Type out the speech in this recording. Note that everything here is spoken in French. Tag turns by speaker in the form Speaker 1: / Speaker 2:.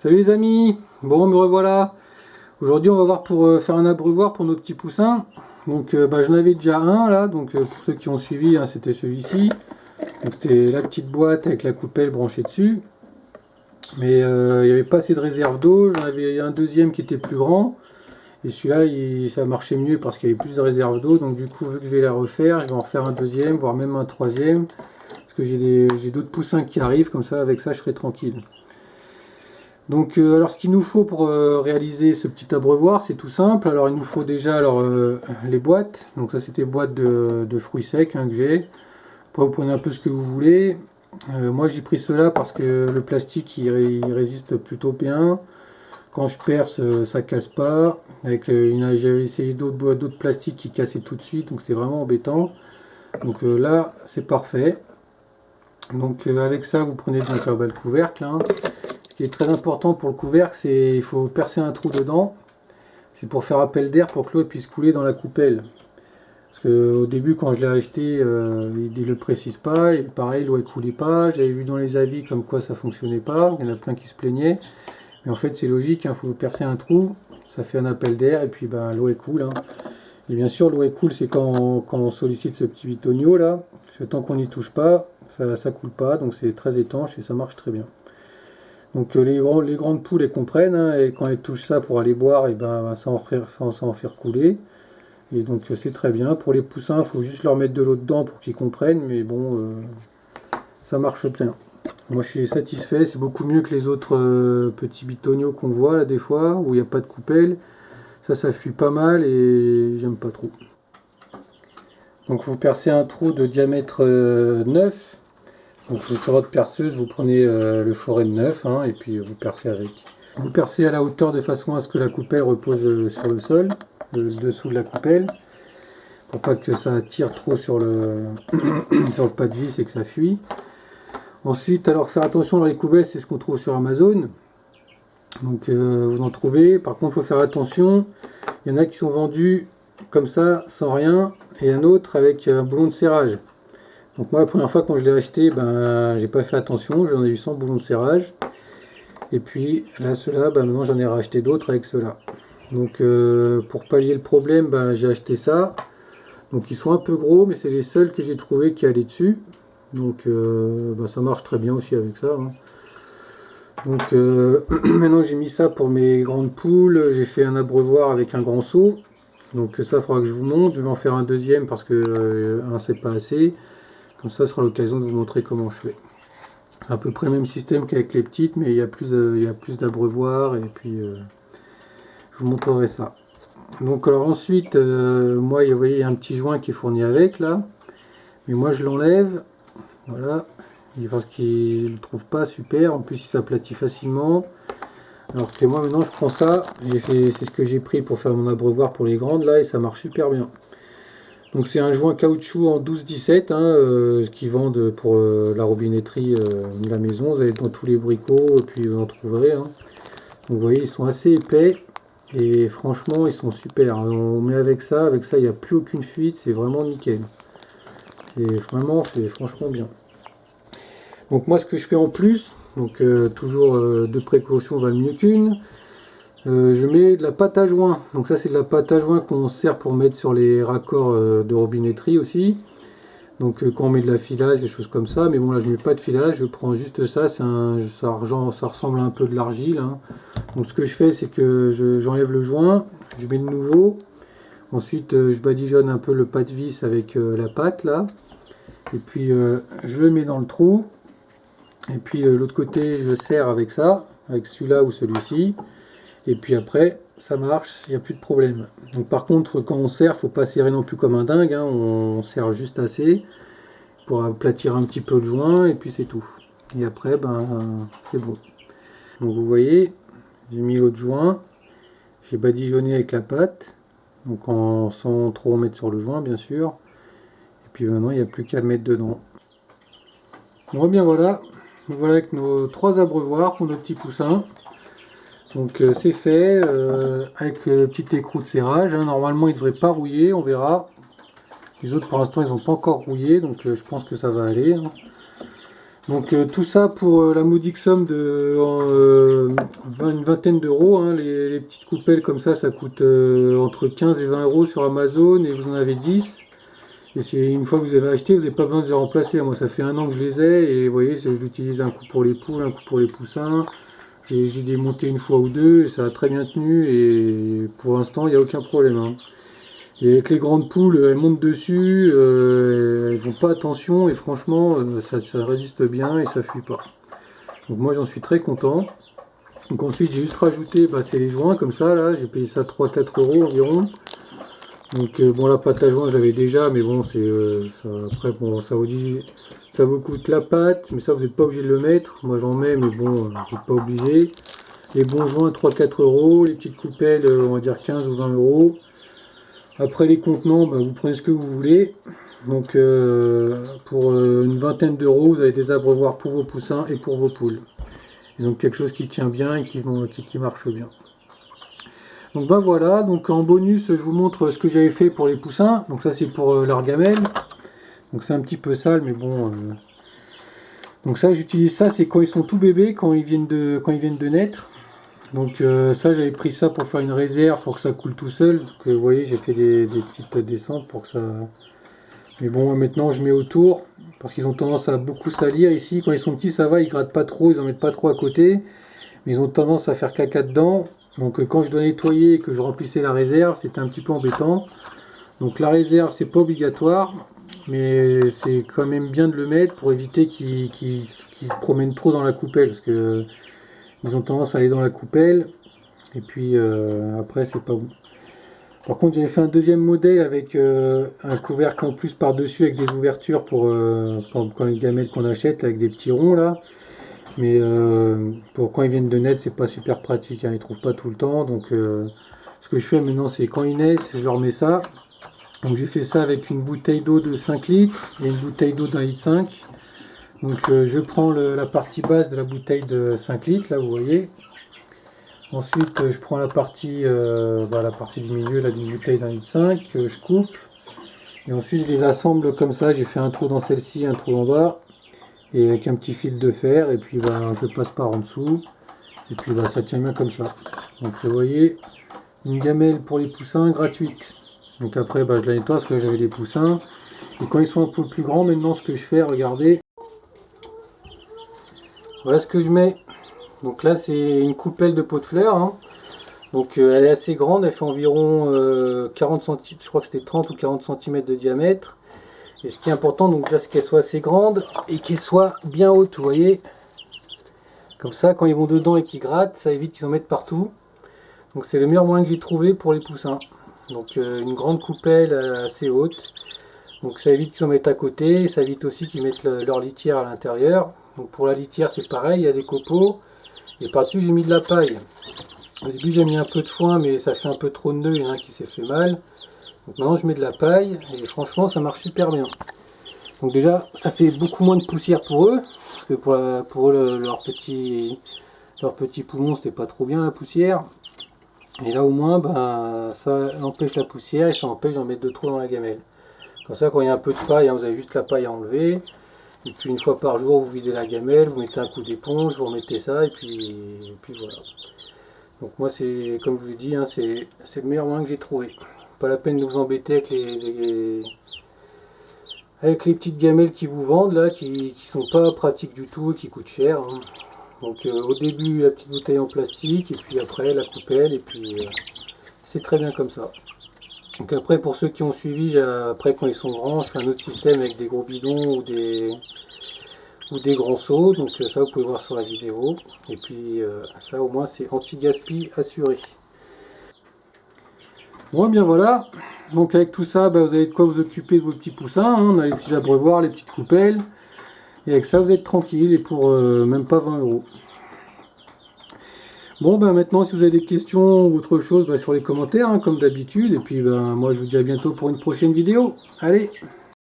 Speaker 1: Salut les amis, bon me revoilà. Aujourd'hui on va voir pour faire un abreuvoir pour nos petits poussins. Donc j'en avais déjà un là, donc pour ceux qui ont suivi, hein, c'était celui-ci. Donc c'était la petite boîte avec la coupelle branchée dessus. Mais il n'y avait pas assez de réserve d'eau, j'en avais un deuxième qui était plus grand. Et celui-là ça marchait mieux parce qu'il y avait plus de réserve d'eau. Donc du coup vu que je vais la refaire, je vais en refaire un deuxième, voire même un troisième. Parce que j'ai d'autres poussins qui arrivent, comme ça avec ça je serai tranquille. Donc alors ce qu'il nous faut pour réaliser ce petit abreuvoir, c'est tout simple. Alors il nous faut déjà les boîtes. Donc ça c'était boîte de fruits secs, hein, que j'ai. Après vous prenez un peu ce que vous voulez. Moi j'ai pris cela parce que le plastique il résiste plutôt bien. Quand je perce ça casse pas. J'avais essayé d'autres plastiques qui cassaient tout de suite, donc c'était vraiment embêtant. Donc là c'est parfait. Donc avec ça vous prenez donc le couvercle, hein. Ce qui est très important pour le couvercle, c'est il faut percer un trou dedans. C'est pour faire appel d'air pour que l'eau puisse couler dans la coupelle. Parce qu'au début, quand je l'ai acheté, il ne le précise pas. Et pareil, l'eau ne coulait pas. J'avais vu dans les avis comme quoi ça fonctionnait pas. Il y en a plein qui se plaignaient. Mais en fait, c'est logique. Il faut percer un trou. Ça fait un appel d'air et puis l'eau coule, hein. Et bien sûr, l'eau coule, c'est quand on sollicite ce petit bitonio là. Parce que tant qu'on n'y touche pas, ça ne coule pas. Donc c'est très étanche et ça marche très bien. Donc les grandes poules elles comprennent, hein, et quand elles touchent ça pour aller boire, et ça en fait couler. Et donc c'est très bien. Pour les poussins, il faut juste leur mettre de l'eau dedans pour qu'ils comprennent, mais bon, ça marche bien. Moi je suis satisfait, c'est beaucoup mieux que les autres petits bitoniaux qu'on voit là des fois, où il n'y a pas de coupelle. Ça fuit pas mal et j'aime pas trop. Donc vous percez un trou de diamètre 9. Donc sur votre perceuse, vous prenez le forêt de 9, hein, et puis vous percez avec. Vous percez à la hauteur de façon à ce que la coupelle repose sur le sol, le dessous de la coupelle, pour pas que ça tire trop sur le, sur le pas de vis et que ça fuit. Ensuite, alors faire attention dans les coupelles, c'est ce qu'on trouve sur Amazon. Donc vous en trouvez. Par contre, il faut faire attention. Il y en a qui sont vendus comme ça, sans rien, et un autre avec un boulon de serrage. Donc moi la première fois quand je l'ai acheté, j'ai pas fait attention, j'en ai eu sans boulon de serrage. Et puis là ceux-là, maintenant j'en ai racheté d'autres avec ceux-là. Donc pour pallier le problème, j'ai acheté ça. Donc ils sont un peu gros, mais c'est les seuls que j'ai trouvé qui allaient dessus. Donc ça marche très bien aussi avec ça, hein. Donc maintenant j'ai mis ça pour mes grandes poules, j'ai fait un abreuvoir avec un grand seau. Donc ça il faudra que je vous montre, je vais en faire un deuxième parce que un c'est pas assez. Comme ça sera l'occasion de vous montrer comment je fais. C'est à peu près le même système qu'avec les petites, mais il y a plus d'abreuvoirs, et puis je vous montrerai ça. Donc alors ensuite, moi vous voyez il y a un petit joint qui est fourni avec là, mais moi je l'enlève, voilà, parce qu'il ne le trouve pas super, en plus il s'aplatit facilement. Alors que moi maintenant je prends ça, c'est ce que j'ai pris pour faire mon abreuvoir pour les grandes là, et ça marche super bien. Donc c'est un joint caoutchouc en 12-17, hein, ce qu'ils vendent pour la robinetterie de la maison. Vous allez dans tous les bricots et puis vous en trouverez, hein. Donc vous voyez ils sont assez épais et franchement ils sont super. On met avec ça il n'y a plus aucune fuite, c'est vraiment nickel. Et vraiment c'est franchement bien. Donc moi ce que je fais en plus, donc toujours deux précautions valent mieux qu'une. Je mets de la pâte à joint. Donc ça c'est de la pâte à joint qu'on sert pour mettre sur les raccords de robinetterie aussi. Donc quand on met de la filage, des choses comme ça. Mais bon là je mets pas de filage, je prends juste ça. Ça ressemble à un peu de l'argile, hein. Donc ce que je fais c'est que j'enlève le joint, je mets le nouveau. Ensuite je badigeonne un peu le pas de vis avec la pâte là. Et puis je le mets dans le trou. Et puis l'autre côté je serre avec ça, avec celui-là ou celui-ci. Et puis après, ça marche, il n'y a plus de problème. Donc par contre, quand on serre, faut pas serrer non plus comme un dingue, hein. On serre juste assez pour aplatir un petit peu le joint, et puis c'est tout. Et après, c'est bon. Donc vous voyez, j'ai mis l'autre joint, j'ai badigeonné avec la pâte, donc sans trop en mettre sur le joint, bien sûr. Et puis maintenant, il n'y a plus qu'à le mettre dedans. Bon, bien voilà, nous voilà avec nos 3 abreuvoirs pour nos petits poussins. Donc c'est fait, avec le petit écrou de serrage, hein. Normalement il ne devrait pas rouiller, on verra. Les autres pour l'instant ils n'ont pas encore rouillé, donc je pense que ça va aller, hein. Donc tout ça pour la modique somme de une vingtaine d'euros. Hein. Les petites coupelles comme ça coûte entre 15 et 20 euros sur Amazon et vous en avez 10. Et c'est une fois que vous avez acheté, vous n'avez pas besoin de les remplacer. Moi ça fait un an que je les ai et vous voyez, je l'utilise un coup pour les poules, un coup pour les poussins. J'ai démonté une fois ou deux et ça a très bien tenu et pour l'instant il n'y a aucun problème. Hein. Et avec les grandes poules, elles montent dessus, elles font pas attention et franchement ça résiste bien et ça fuit pas. Donc moi j'en suis très content. Donc ensuite j'ai juste rajouté, c'est les joints comme ça là, j'ai payé ça 3-4 euros environ. Donc bon la pâte à joint je l'avais déjà mais bon c'est après bon ça vous coûte la pâte mais ça vous n'êtes pas obligé de le mettre. Moi j'en mets mais bon vous n'êtes pas obligé. Les bons joints 3-4 euros, les petites coupelles on va dire 15 ou 20 euros. Après les contenants, vous prenez ce que vous voulez. Donc pour une vingtaine d'euros, vous avez des abreuvoirs pour vos poussins et pour vos poules. Et donc quelque chose qui tient bien et qui marche bien. Donc voilà, donc en bonus, je vous montre ce que j'avais fait pour les poussins. Donc ça c'est pour leur gamelle. Donc c'est un petit peu sale, mais bon. Donc ça j'utilise ça, c'est quand ils sont tout bébés, quand ils viennent de naître. Donc ça j'avais pris ça pour faire une réserve pour que ça coule tout seul. Donc, vous voyez j'ai fait des petites descentes pour que ça... Mais bon maintenant je mets autour parce qu'ils ont tendance à beaucoup salir ici. Quand ils sont petits ça va, ils grattent pas trop, ils en mettent pas trop à côté. Mais ils ont tendance à faire caca dedans. Donc quand je dois nettoyer et que je remplissais la réserve, c'était un petit peu embêtant. Donc la réserve c'est pas obligatoire. Mais c'est quand même bien de le mettre pour éviter qu'ils se promènent trop dans la coupelle. Parce que ils ont tendance à aller dans la coupelle et puis après c'est pas bon. Par contre j'avais fait un deuxième modèle avec un couvercle en plus par dessus avec des ouvertures pour quand les gamelles qu'on achète avec des petits ronds là. Mais pour quand ils viennent de naître c'est pas super pratique, hein, ils trouvent pas tout le temps. Donc ce que je fais maintenant c'est quand ils naissent je leur mets ça. Donc j'ai fait ça avec une bouteille d'eau de 5 litres et une bouteille d'eau d'1,5 litre. Donc je prends la partie basse de la bouteille de 5 litres, là vous voyez. Ensuite je prends la partie du milieu là d'une bouteille d'1,5 litre que je coupe. Et ensuite je les assemble comme ça, j'ai fait un trou dans celle-ci, un trou en bas. Et avec un petit fil de fer, et puis je passe par en dessous. Et puis ça tient bien comme ça. Donc vous voyez, une gamelle pour les poussins gratuite. Donc après je la nettoie parce que j'avais des poussins. Et quand ils sont un peu plus grands, maintenant ce que je fais, regardez. Voilà ce que je mets. Donc là c'est une coupelle de pot de fleurs. Hein. Donc elle est assez grande, elle fait environ 40 cm, je crois que c'était 30 ou 40 cm de diamètre. Et ce qui est important, donc déjà c'est qu'elle soit assez grande et qu'elle soit bien haute, vous voyez. Comme ça quand ils vont dedans et qu'ils grattent, ça évite qu'ils en mettent partout. Donc c'est le meilleur moyen que j'ai trouvé pour les poussins. Donc une grande coupelle assez haute. Donc ça évite qu'ils en mettent à côté, ça évite aussi qu'ils mettent leur litière à l'intérieur. Donc pour la litière c'est pareil, il y a des copeaux. Et par-dessus j'ai mis de la paille. Au début j'ai mis un peu de foin mais ça fait un peu trop de nœuds, il y en a un qui s'est fait mal. Donc maintenant je mets de la paille et franchement ça marche super bien. Donc déjà ça fait beaucoup moins de poussière pour eux. Parce que pour eux leurs petits poumons c'était pas trop bien la poussière. Et là au moins ça empêche la poussière et ça empêche d'en mettre de trop dans la gamelle. Comme ça quand il y a un peu de paille, hein, vous avez juste la paille à enlever. Et puis une fois par jour vous videz la gamelle, vous mettez un coup d'éponge, vous remettez ça et puis voilà. Donc moi c'est comme je vous l'ai dit, hein, c'est le meilleur moyen que j'ai trouvé. Pas la peine de vous embêter avec les petites gamelles qui vous vendent là, qui sont pas pratiques du tout et qui coûtent cher. Hein. Donc au début la petite bouteille en plastique et puis après la coupelle et puis c'est très bien comme ça. Donc après pour ceux qui ont suivi, après quand ils sont grands, je fais un autre système avec des gros bidons ou des grands seaux. Donc ça vous pouvez voir sur la vidéo. Et puis ça au moins c'est anti-gaspi assuré. Bon bien voilà, donc avec tout ça, vous avez de quoi vous occuper de vos petits poussins, hein. On a les petits abreuvoirs, les petites coupelles, et avec ça vous êtes tranquille, et pour même pas 20 euros. Bon maintenant si vous avez des questions ou autre chose, sur les commentaires, hein, comme d'habitude, et puis moi je vous dis à bientôt pour une prochaine vidéo. Allez!